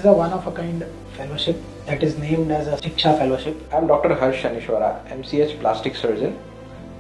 a one-of-a-kind fellowship that is named as a Shiksha Fellowship. I'm Dr. Harsh Shanishwara, MCH Plastic Surgeon,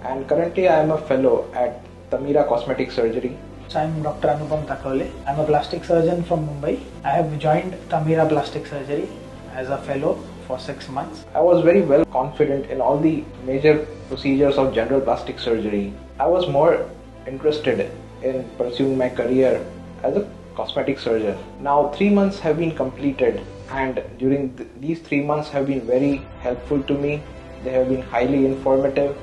and currently I am a fellow at Tamira Cosmetic Surgery. So I'm Dr. Anupam Takole. I'm a plastic surgeon from Mumbai. I have joined Tamira Plastic Surgery as a fellow for 6 months. I was very well confident in all the major procedures of general plastic surgery. I was more interested in pursuing my career as a cosmetic surgeon. Now 3 months have been completed, and during these 3 months have been very helpful to me. They have been highly informative,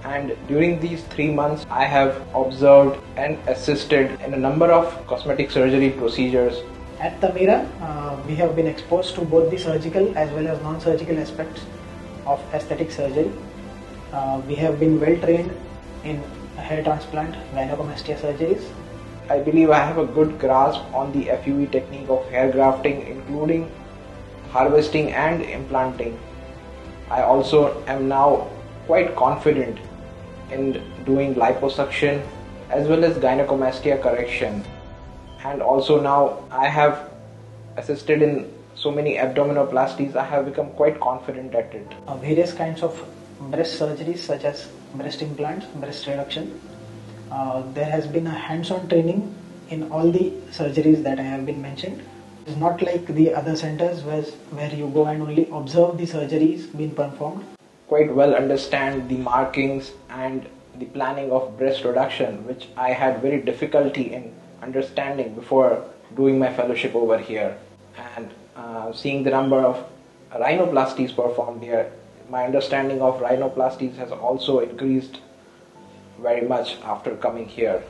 and during these 3 months I have observed and assisted in a number of cosmetic surgery procedures. At Tamira, we have been exposed to both the surgical as well as non-surgical aspects of aesthetic surgery. We have been well trained in hair transplant, gynecomastia surgeries. I believe I have a good grasp on the FUE technique of hair grafting, including harvesting and implanting. I also am now quite confident in doing liposuction as well as gynecomastia correction. And also now I have assisted in so many abdominoplasties. I have become quite confident at it. Various kinds of breast surgeries such as breast implants, breast reduction. There has been a hands-on training in all the surgeries that I have been mentioned. It's not like the other centers where you go and only observe the surgeries being performed. Quite well understand the markings and the planning of breast reduction, which I had very difficulty in understanding before doing my fellowship over here. And seeing the number of rhinoplasties performed here, my understanding of rhinoplasties has also increased very much after coming here.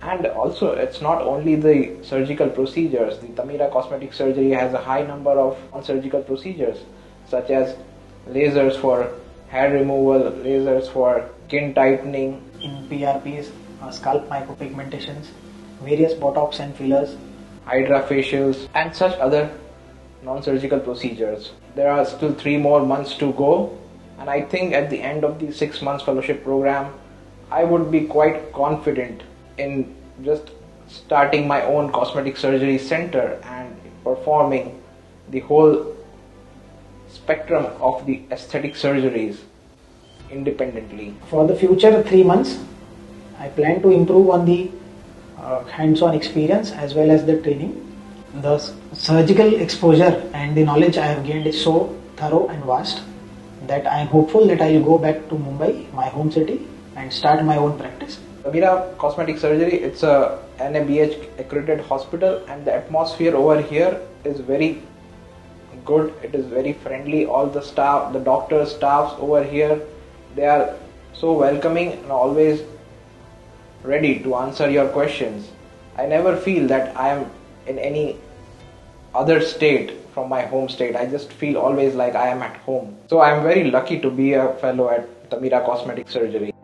And also, it's not only the surgical procedures. The Tamira Cosmetic Surgery has a high number of non-surgical procedures such as lasers for hair removal, lasers for skin tightening, in PRPs, scalp micropigmentations, various botox and fillers, hydrafacials, and such other non-surgical procedures. There are still 3 more months to go, and I think at the end of the 6 months fellowship program I would be quite confident in just starting my own cosmetic surgery center and performing the whole spectrum of the aesthetic surgeries independently. For the future 3 months, I plan to improve on the hands-on experience as well as the training. The surgical exposure and the knowledge I have gained is so thorough and vast that I am hopeful that I will go back to Mumbai, my home city, and start my own practice. Tamira Cosmetic Surgery, it's a NABH accredited hospital, and the atmosphere over here is very good. It is very friendly. All the staff, the doctors, staffs over here, they are so welcoming and always ready to answer your questions. I never feel that I am in any other state from my home state. I just feel always like I am at home. So I am very lucky to be a fellow at Tamira Cosmetic Surgery.